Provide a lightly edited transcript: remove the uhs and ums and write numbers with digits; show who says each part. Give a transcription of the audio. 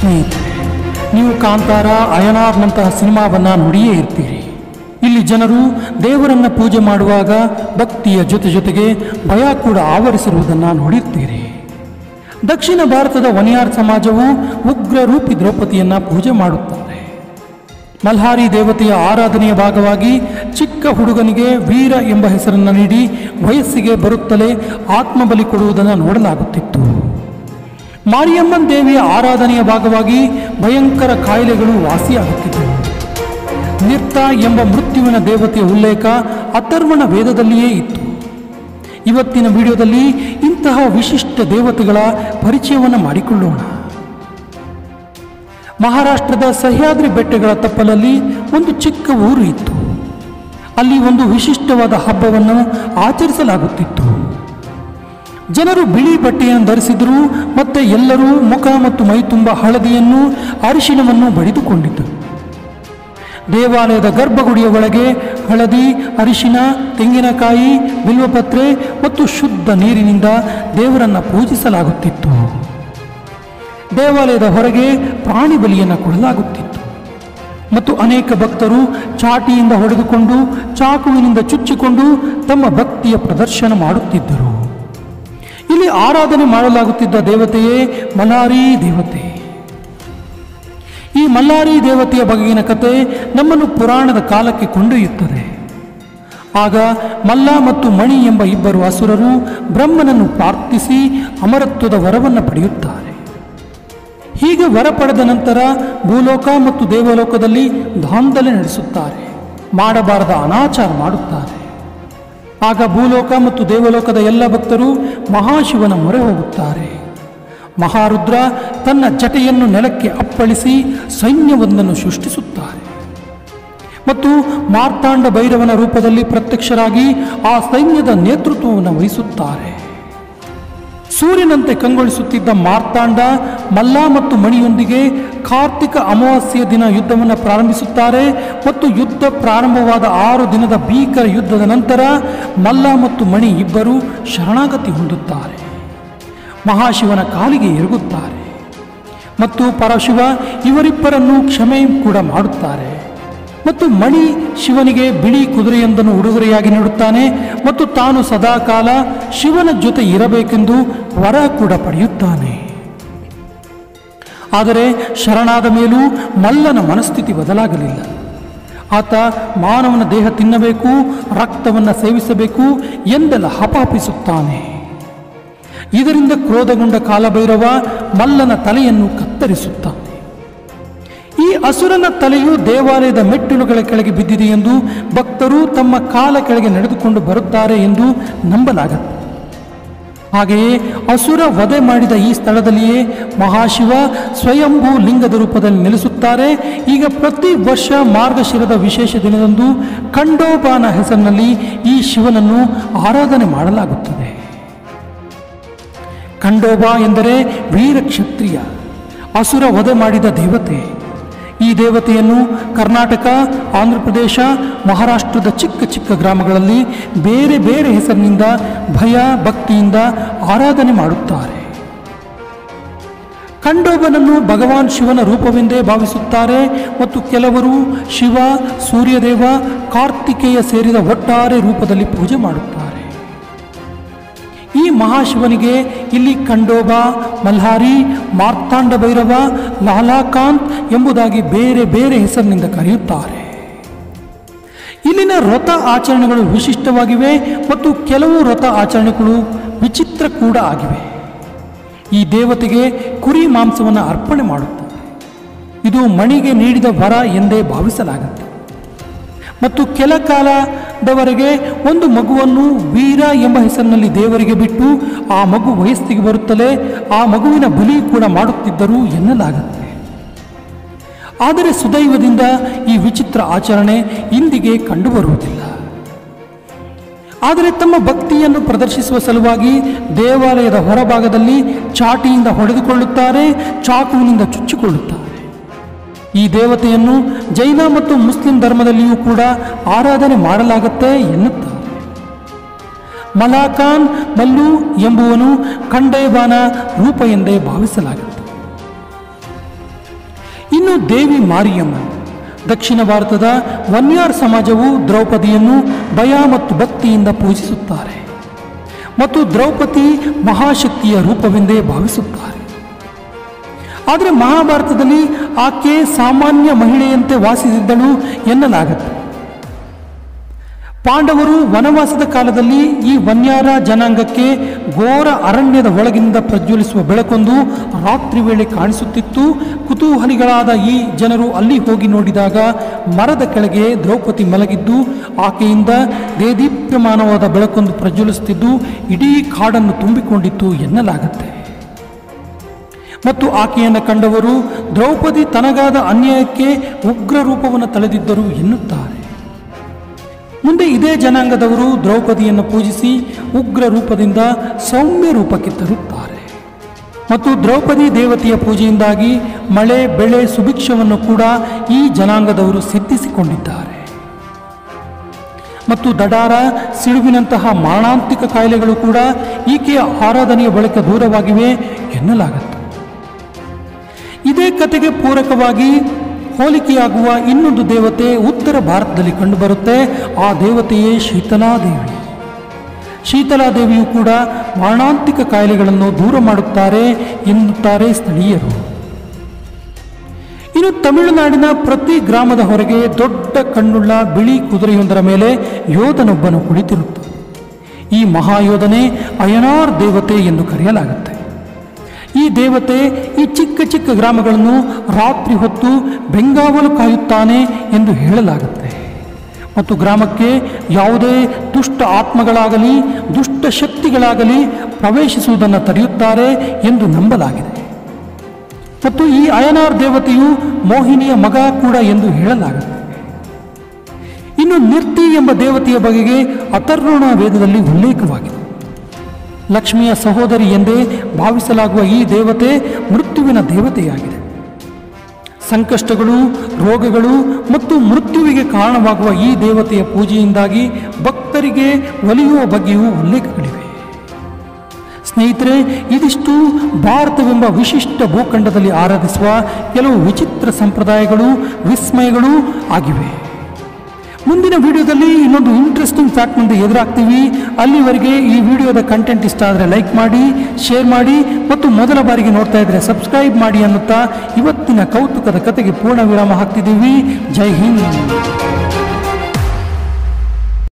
Speaker 1: ಸ್ನೇಹಿತರೆ, ನೀವು ಕಾಂತಾರ, ಅಯನಾರ್ನಂತಹ ಸಿನಿಮಾವನ್ನು ನೋಡಿಯೇ ಇರ್ತೀರಿ. ಇಲ್ಲಿ ಜನರು ದೇವರನ್ನು ಪೂಜೆ ಮಾಡುವಾಗ ಭಕ್ತಿಯ ಜೊತೆಗೆ ಭಯ ಕೂಡ ಆವರಿಸಿರುವುದನ್ನು ನೋಡಿರ್ತೀರಿ. ದಕ್ಷಿಣ ಭಾರತದ ವನಿಯಾರ್ ಸಮಾಜವು ಉಗ್ರ ರೂಪಿ ದ್ರೌಪದಿಯನ್ನು ಪೂಜೆ ಮಾಡುತ್ತಾರೆ. ಮಲ್ಹಾರಿ ದೇವತೆಯ ಆರಾಧನೆಯ ಭಾಗವಾಗಿ ಚಿಕ್ಕ ಹುಡುಗನಿಗೆ ವೀರ ಎಂಬ ಹೆಸರನ್ನು ನೀಡಿ ವಯಸ್ಸಿಗೆ ಬರುತ್ತಲೇ ಆತ್ಮಬಲಿ ಕೊಡುವುದನ್ನು ನೋಡಲಾಗುತ್ತಿತ್ತು. ಮಾರಿಯಮ್ಮನ್ ದೇವಿಯ ಆರಾಧನೆಯ ಭಾಗವಾಗಿ ಭಯಂಕರ ಕಾಯಿಲೆಗಳು ವಾಸಿಯಾಗುತ್ತಿದ್ದವು. ನಿರ್ತ ಎಂಬ ಮೃತ್ಯುವಿನ ದೇವತೆಯ ಉಲ್ಲೇಖ ಅಥರ್ವಣ ವೇದದಲ್ಲಿಯೇ ಇತ್ತು. ಇವತ್ತಿನ ವಿಡಿಯೋದಲ್ಲಿ ಇಂತಹ ವಿಶಿಷ್ಟ ದೇವತೆಗಳ ಪರಿಚಯವನ್ನು ಮಾಡಿಕೊಳ್ಳೋಣ. ಮಹಾರಾಷ್ಟ್ರದ ಸಹ್ಯಾದ್ರಿ ಬೆಟ್ಟಗಳ ತಪ್ಪಲಲ್ಲಿ ಒಂದು ಚಿಕ್ಕ ಊರು ಇತ್ತು. ಅಲ್ಲಿ ಒಂದು ವಿಶಿಷ್ಟವಾದ ಹಬ್ಬವನ್ನು ಆಚರಿಸಲಾಗುತ್ತಿತ್ತು. ಜನರು ಬಿಳಿ ಬಟ್ಟೆಯನ್ನು ಧರಿಸಿದರು ಮತ್ತು ಎಲ್ಲರೂ ಮುಖ ಮತ್ತು ಮೈ ತುಂಬ ಹಳದಿಯನ್ನು, ಅರಿಶಿಣವನ್ನು ಬಡಿದುಕೊಂಡಿದ್ದರು. ದೇವಾಲಯದ ಗರ್ಭಗುಡಿಯ ಒಳಗೆ ಹಳದಿ, ಅರಿಶಿಣ, ತೆಂಗಿನಕಾಯಿ, ಬಿಲ್ವಪತ್ರೆ ಮತ್ತು ಶುದ್ಧ ನೀರಿನಿಂದ ದೇವರನ್ನು ಪೂಜಿಸಲಾಗುತ್ತಿತ್ತು. ದೇವಾಲಯದ ಹೊರಗೆ ಪ್ರಾಣಿ ಬಲಿಯನ್ನು ಕೊಡಲಾಗುತ್ತಿತ್ತು ಮತ್ತು ಅನೇಕ ಭಕ್ತರು ಚಾಟಿಯಿಂದ ಹೊಡೆದುಕೊಂಡು, ಚಾಕುವಿನಿಂದ ಚುಚ್ಚಿಕೊಂಡು ತಮ್ಮ ಭಕ್ತಿಯ ಪ್ರದರ್ಶನ ಮಾಡುತ್ತಿದ್ದರು. ಇಲ್ಲಿ ಆರಾಧನೆ ಮಾಡಲಾಗುತ್ತಿದ್ದ ದೇವತೆಯೇ ಮಲ್ಹಾರಿ ದೇವತೆ. ಈ ಮಲ್ಹಾರಿ ದೇವತೆಯ ಬಗೆಗಿನ ಕತೆ ನಮ್ಮನ್ನು ಪುರಾಣದ ಕಾಲಕ್ಕೆ ಕೊಂಡೊಯ್ಯುತ್ತದೆ. ಆಗ ಮಲ್ಲ ಮತ್ತು ಮಣಿ ಎಂಬ ಇಬ್ಬರು ಅಸುರರು ಬ್ರಹ್ಮನನ್ನು ಪ್ರಾರ್ಥಿಸಿ ಅಮರತ್ವದ ವರವನ್ನು ಪಡೆಯುತ್ತಾರೆ. ಹೀಗೆ ವರ ಪಡೆದ ನಂತರ ಭೂಲೋಕ ಮತ್ತು ದೇವಲೋಕದಲ್ಲಿ ದಾಂಧಲೆ ನಡೆಸುತ್ತಾರೆ, ಮಾಡಬಾರದ ಅನಾಚಾರ ಮಾಡುತ್ತಾರೆ. ಆಗ ಭೂಲೋಕ ಮತ್ತು ದೇವಲೋಕದ ಎಲ್ಲ ಭಕ್ತರು ಮಹಾಶಿವನ ಮೊರೆ ಹೋಗುತ್ತಾರೆ. ಮಹಾರುದ್ರ ತನ್ನ ಜಟೆಯನ್ನು ನೆಲಕ್ಕೆ ಅಪ್ಪಳಿಸಿ ಸೈನ್ಯವೊಂದನ್ನು ಸೃಷ್ಟಿಸುತ್ತಾರೆ ಮತ್ತು ಮಾರ್ತಾಂಡ ಭೈರವನ ರೂಪದಲ್ಲಿ ಪ್ರತ್ಯಕ್ಷರಾಗಿ ಆ ಸೈನ್ಯದ ನೇತೃತ್ವವನ್ನು ವಹಿಸುತ್ತಾರೆ. ಸೂರ್ಯನಂತೆ ಕಂಗೊಳಿಸುತ್ತಿದ್ದ ಮಾರ್ತಾಂಡ ಮಲ್ಲ ಮತ್ತು ಮಣಿಯೊಂದಿಗೆ ಕಾರ್ತಿಕ ಅಮಾವಾಸ್ಯೆಯ ದಿನ ಯುದ್ಧವನ್ನು ಪ್ರಾರಂಭಿಸುತ್ತಾರೆ ಮತ್ತು ಯುದ್ಧ ಪ್ರಾರಂಭವಾದ 6 ದಿನದ ಭೀಕರ ಯುದ್ಧದ ನಂತರ ಮಲ್ಲ ಮತ್ತು ಮಣಿ ಇಬ್ಬರು ಶರಣಾಗತಿ ಹೊಂದುತ್ತಾರೆ. ಮಹಾಶಿವನ ಕಾಲಿಗೆ ಎರಗುತ್ತಾರೆ ಮತ್ತು ಪರಶಿವ ಇವರಿಬ್ಬರನ್ನು ಕ್ಷಮೆ ಕೂಡ ಮಾಡುತ್ತಾರೆ ಮತ್ತು ಮಣಿ ಶಿವನಿಗೆ ಬಿಳಿ ಕುದುರೆಯೊಂದನ್ನು ಉಡುಗೊರೆಯಾಗಿ ನೀಡುತ್ತಾನೆ ಮತ್ತು ತಾನು ಸದಾಕಾಲ ಶಿವನ ಜೊತೆ ಇರಬೇಕೆಂದು ವರ ಕೂಡ ಪಡೆಯುತ್ತಾನೆ. ಆದರೆ ಶರಣಾದ ಮೇಲೂ ಮಲ್ಲನ ಮನಸ್ಥಿತಿ ಬದಲಾಗಲಿಲ್ಲ. ಆತ ಮಾನವನ ದೇಹ ತಿನ್ನಬೇಕು, ರಕ್ತವನ್ನು ಸೇವಿಸಬೇಕು ಎಂದೆಲ್ಲ ಹಪಾಪಿಸುತ್ತಾನೆ. ಇದರಿಂದ ಕ್ರೋಧಗೊಂಡ ಕಾಲಭೈರವ ಮಲ್ಲನ ತಲೆಯನ್ನು ಕತ್ತರಿಸುತ್ತಾನೆ. ಈ ಅಸುರನ ತಲೆಯು ದೇವಾಲಯದ ಮೆಟ್ಟಿಲುಗಳ ಕೆಳಗೆ ಬಿದ್ದಿದೆ ಎಂದು ಭಕ್ತರು ತಮ್ಮ ಕಾಲ ಕೆಳಗೆ ನಡೆದುಕೊಂಡು ಬರುತ್ತಾರೆ ಎಂದು ನಂಬಲಾಗುತ್ತೆ. ಹಾಗೆಯೇ ಅಸುರ ವಧೆ ಮಾಡಿದ ಈ ಸ್ಥಳದಲ್ಲಿಯೇ ಮಹಾಶಿವ ಸ್ವಯಂಭೂ ಲಿಂಗದ ರೂಪದಲ್ಲಿ ನೆಲೆಸುತ್ತಾರೆ. ಈಗ ಪ್ರತಿ ವರ್ಷ ಮಾರ್ಗಶಿರದ ವಿಶೇಷ ದಿನದಂದು ಖಂಡೋಬಾನ ಹೆಸರಿನಲ್ಲಿ ಈ ಶಿವನನ್ನು ಆರಾಧನೆ ಮಾಡಲಾಗುತ್ತದೆ. ಖಂಡೋಬಾ ಎಂದರೆ ವೀರ ಕ್ಷತ್ರಿಯ, ಅಸುರ ವಧೆ ಮಾಡಿದ ದೇವತೆ. ಈ ದೇವತೆಯನ್ನು ಕರ್ನಾಟಕ, ಆಂಧ್ರ ಪ್ರದೇಶ, ಮಹಾರಾಷ್ಟ್ರದ ಚಿಕ್ಕ ಚಿಕ್ಕ ಗ್ರಾಮಗಳಲ್ಲಿ ಬೇರೆ ಬೇರೆ ಹೆಸರಿನಿಂದ ಭಯ ಭಕ್ತಿಯಿಂದ ಆರಾಧನೆ ಮಾಡುತ್ತಾರೆ. ಖಂಡೋಬನನ್ನು ಭಗವಾನ್ ಶಿವನ ರೂಪವೆಂದೇ ಭಾವಿಸುತ್ತಾರೆ ಮತ್ತು ಕೆಲವರು ಶಿವ, ಸೂರ್ಯದೇವ, ಕಾರ್ತಿಕೇಯ ಸೇರಿದ ಒಟ್ಟಾರೆ ರೂಪದಲ್ಲಿ ಪೂಜೆ ಮಾಡುತ್ತಾರೆ. ಈ ಮಹಾಶಿವನಿಗೆ ಇಲ್ಲಿ ಖಂಡೋಬಾ, ಮಲ್ಹಾರಿ, ಮಾರ್ತಾಂಡ ಭೈರವ, ಲಾಲಾಕಾಂತ್ ಎಂಬುದಾಗಿ ಬೇರೆ ಬೇರೆ ಹೆಸರಿನಿಂದ ಕರೆಯುತ್ತಾರೆ. ಇಲ್ಲಿನ ವ್ರತ ಆಚರಣೆಗಳು ವಿಶಿಷ್ಟವಾಗಿವೆ ಮತ್ತು ಕೆಲವು ವ್ರತ ಆಚರಣೆಗಳು ವಿಚಿತ್ರ ಕೂಡ ಆಗಿವೆ. ಈ ದೇವತೆಗೆ ಕುರಿ ಮಾಂಸವನ್ನು ಅರ್ಪಣೆ ಮಾಡುತ್ತಾರೆ. ಇದು ಮಣಿಗೆ ನೀಡಿದ ವರ ಎಂದೇ ಭಾವಿಸಲಾಗುತ್ತೆ ಮತ್ತು ಕೆಲ ಕಾಲದವರೆಗೆ ಒಂದು ಮಗುವನ್ನು ವೀರ ಎಂಬ ಹೆಸರಿನಲ್ಲಿ ದೇವರಿಗೆ ಬಿಟ್ಟು ಆ ಮಗು ವಯಸ್ಸಿಗೆ ಬರುತ್ತಲೇ ಆ ಮಗುವಿನ ಬಲಿ ಕೂಡ ಮಾಡುತ್ತಿದ್ದರು ಎನ್ನಲಾಗುತ್ತೆ. ಆದರೆ ಸುದೈವದಿಂದ ಈ ವಿಚಿತ್ರ ಆಚರಣೆ ಇಂದಿಗೆ ಕಂಡುಬರುವುದಿಲ್ಲ. ಆದರೆ ತಮ್ಮ ಭಕ್ತಿಯನ್ನು ಪ್ರದರ್ಶಿಸುವ ಸಲುವಾಗಿ ದೇವಾಲಯದ ಹೊರಭಾಗದಲ್ಲಿ ಚಾಟಿಯಿಂದ ಹೊಡೆದುಕೊಳ್ಳುತ್ತಾರೆ, ಚಾಕುವಿನಿಂದ ಚುಚ್ಚಿಕೊಳ್ಳುತ್ತಾರೆ. ಈ ದೇವತೆಯನ್ನು ಜೈನ ಮತ್ತು ಮುಸ್ಲಿಂ ಧರ್ಮದಲ್ಲಿಯೂ ಕೂಡ ಆರಾಧನೆ ಮಾಡಲಾಗುತ್ತೆ ಎನ್ನುತ್ತಾರೆ. ಮಲಾಕಾನ್ ಮಲ್ಲು ಎಂಬುವನು ಖಂಡೇಬಾನ ರೂಪ ಎಂದೇ ಭಾವಿಸಲಾಗುತ್ತೆ. ಇನ್ನು ದೇವಿ ಮಾರಿಯಮ್ಮ. ದಕ್ಷಿಣ ಭಾರತದ ವನ್ಯಾರ್ ಸಮಾಜವು ದ್ರೌಪದಿಯನ್ನು ಭಯ ಮತ್ತು ಭಕ್ತಿಯಿಂದ ಪೂಜಿಸುತ್ತಾರೆ ಮತ್ತು ದ್ರೌಪದಿ ಮಹಾಶಕ್ತಿಯ ರೂಪವೆಂದೇ ಭಾವಿಸುತ್ತಾರೆ. ಆದರೆ ಮಹಾಭಾರತದಲ್ಲಿ ಆಕೆ ಸಾಮಾನ್ಯ ಮಹಿಳೆಯಂತೆ ವಾಸಿಸಿದ್ದಳು ಎನ್ನಲಾಗುತ್ತೆ. ಪಾಂಡವರು ವನವಾಸದ ಕಾಲದಲ್ಲಿ ಈ ವನ್ಯಾರ ಜನಾಂಗಕ್ಕೆ ಘೋರ ಅರಣ್ಯದ ಒಳಗಿನಿಂದ ಪ್ರಜ್ವಲಿಸುವ ಬೆಳಕೊಂದು ರಾತ್ರಿ ವೇಳೆ ಕಾಣಿಸುತ್ತಿತ್ತು. ಕುತೂಹಲಿಗಳಾದ ಈ ಜನರು ಅಲ್ಲಿ ಹೋಗಿ ನೋಡಿದಾಗ ಮರದ ಕೆಳಗೆ ದ್ರೌಪದಿ ಮಲಗಿದ್ದು ಆಕೆಯಿಂದ ದೇದೀಪ್ಯಮಾನವಾದ ಬೆಳಕೊಂದು ಪ್ರಜ್ವಲಿಸುತ್ತಿದ್ದು ಇಡೀ ಕಾಡನ್ನು ತುಂಬಿಕೊಂಡಿತ್ತು ಎನ್ನಲಾಗುತ್ತೆ. ಮತ್ತು ಆಕೆಯನ್ನು ಕಂಡವರು ದ್ರೌಪದಿ ತನಗಾದ ಅನ್ಯಾಯಕ್ಕೆ ಉಗ್ರ ರೂಪವನ್ನು ತಳೆದಿದ್ದರು ಎನ್ನುತ್ತಾರೆ. ಮುಂದೆ ಇದೇ ಜನಾಂಗದವರು ದ್ರೌಪದಿಯನ್ನು ಪೂಜಿಸಿ ಉಗ್ರ ರೂಪದಿಂದ ಸೌಮ್ಯ ರೂಪಕ್ಕೆ ತರುತ್ತಾರೆ ಮತ್ತು ದ್ರೌಪದಿ ದೇವತೆಯ ಪೂಜೆಯಿಂದಾಗಿ ಮಳೆ ಬೆಳೆ ಸುಭಿಕ್ಷವನ್ನು ಕೂಡ ಈ ಜನಾಂಗದವರು ಸಿದ್ಧಿಸಿಕೊಂಡಿದ್ದಾರೆ. ಮತ್ತು ದಡಾರ ಸಿಡುವಿನಂತಹ ಮಾರಣಾಂತಿಕ ಕಾಯಿಲೆಗಳು ಕೂಡ ಈಕೆಯ ಆರಾಧನೆಯ ಬಳಿಕ ದೂರವಾಗಿವೆ ಎನ್ನಲಾಗುತ್ತೆ. ಇದೇ ಕಥೆಗೆ ಪೂರಕವಾಗಿ ಹೋಲಿಕೆಯಾಗುವ ಇನ್ನೊಂದು ದೇವತೆ ಉತ್ತರ ಭಾರತದಲ್ಲಿ ಕಂಡುಬರುತ್ತೆ. ಆ ದೇವತೆಯೇ ಶೀತಲಾದೇವಿ. ಶೀತಲಾದೇವಿಯು ಕೂಡ ಮಾರಣಾಂತಿಕ ಕಾಯಿಲೆಗಳನ್ನು ದೂರ ಮಾಡುತ್ತಾರೆ ಎನ್ನುತ್ತಾರೆ ಸ್ಥಳೀಯರು. ಇನ್ನು ತಮಿಳುನಾಡಿನ ಪ್ರತಿ ಗ್ರಾಮದ ಹೊರಗೆ ದೊಡ್ಡ ಕಣ್ಣುಳ್ಳ ಬಿಳಿ ಕುದುರೆಯೊಂದರ ಮೇಲೆ ಯೋಧನೊಬ್ಬನು ಕುಳಿತಿರುತ್ತಾನೆ. ಈ ಮಹಾಯೋಧನೆ ಅಯ್ಯನಾರ್ ದೇವತೆ ಎಂದು ಕರೆಯಲಾಗುತ್ತೆ. ಈ ದೇವತೆ ಈ ಚಿಕ್ಕ ಚಿಕ್ಕ ಗ್ರಾಮಗಳನ್ನು ರಾತ್ರಿ ಹೊತ್ತು ಬೆಂಗಾವಲು ಕಾಯುತ್ತಾನೆ ಎಂದು ಹೇಳಲಾಗುತ್ತೆ ಮತ್ತು ಗ್ರಾಮಕ್ಕೆ ಯಾವುದೇ ದುಷ್ಟ ಆತ್ಮಗಳಾಗಲಿ ದುಷ್ಟ ಶಕ್ತಿಗಳಾಗಲಿ ಪ್ರವೇಶಿಸುವುದನ್ನು ತಡೆಯುತ್ತಾರೆ ಎಂದು ನಂಬಲಾಗಿದೆ. ಮತ್ತು ಈ ಅಯ್ಯನಾರ್ ದೇವತೆಯು ಮೋಹಿನಿಯ ಮಗ ಕೂಡ ಎಂದು ಹೇಳಲಾಗುತ್ತೆ. ಇನ್ನು ನಿರ್ತಿ ಎಂಬ ದೇವತೆಯ ಬಗೆಗೆ ಅಥರ್ವಣ ವೇದದಲ್ಲಿ ಉಲ್ಲೇಖವಾಗಿದೆ. ಲಕ್ಷ್ಮಿಯ ಸಹೋದರಿ ಎಂದೇ ಭಾವಿಸಲಾಗುವ ಈ ದೇವತೆ ಮೃತ್ಯುವಿನ ದೇವತೆಯಾಗಿದೆ. ಸಂಕಷ್ಟಗಳು, ರೋಗಗಳು ಮತ್ತು ಮೃತ್ಯುವಿಗೆ ಕಾರಣವಾಗುವ ಈ ದೇವತೆಯ ಪೂಜೆಯಿಂದಾಗಿ ಭಕ್ತರಿಗೆ ಒಲಿಯುವ ಬಗ್ಗೆಯೂ ಉಲ್ಲೇಖಗಳಿವೆ. ಸ್ನೇಹಿತರೆ, ಇದಿಷ್ಟು ಭಾರತವೆಂಬ ವಿಶಿಷ್ಟ ಭೂಖಂಡದಲ್ಲಿ ಆರಾಧಿಸುವ ಕೆಲವು ವಿಚಿತ್ರ ಸಂಪ್ರದಾಯಗಳು, ವಿಸ್ಮಯಗಳು ಆಗಿವೆ. ಮುಂದಿನ ವಿಡಿಯೋದಲ್ಲಿ ಇನ್ನೊಂದು ಇಂಟ್ರೆಸ್ಟಿಂಗ್ ಫ್ಯಾಕ್ಟ್ ಮುಂದೆ ಎದುರಾಗ್ತೀವಿ. ಅಲ್ಲಿವರೆಗೆ ಈ ವಿಡಿಯೋದ ಕಂಟೆಂಟ್ ಇಷ್ಟ ಆದರೆ ಲೈಕ್ ಮಾಡಿ, ಶೇರ್ ಮಾಡಿ ಮತ್ತು ಮೊದಲ ಬಾರಿಗೆ ನೋಡ್ತಾ ಇದ್ರೆ ಸಬ್ಸ್ಕ್ರೈಬ್ ಮಾಡಿ ಅನ್ನುತ್ತಾ ಇವತ್ತಿನ ಕೌತುಕದ ಕಥೆಗೆ ಪೂರ್ಣ ವಿರಾಮ ಹಾಕ್ತಿದ್ದೀವಿ. ಜೈ ಹಿಂದ್.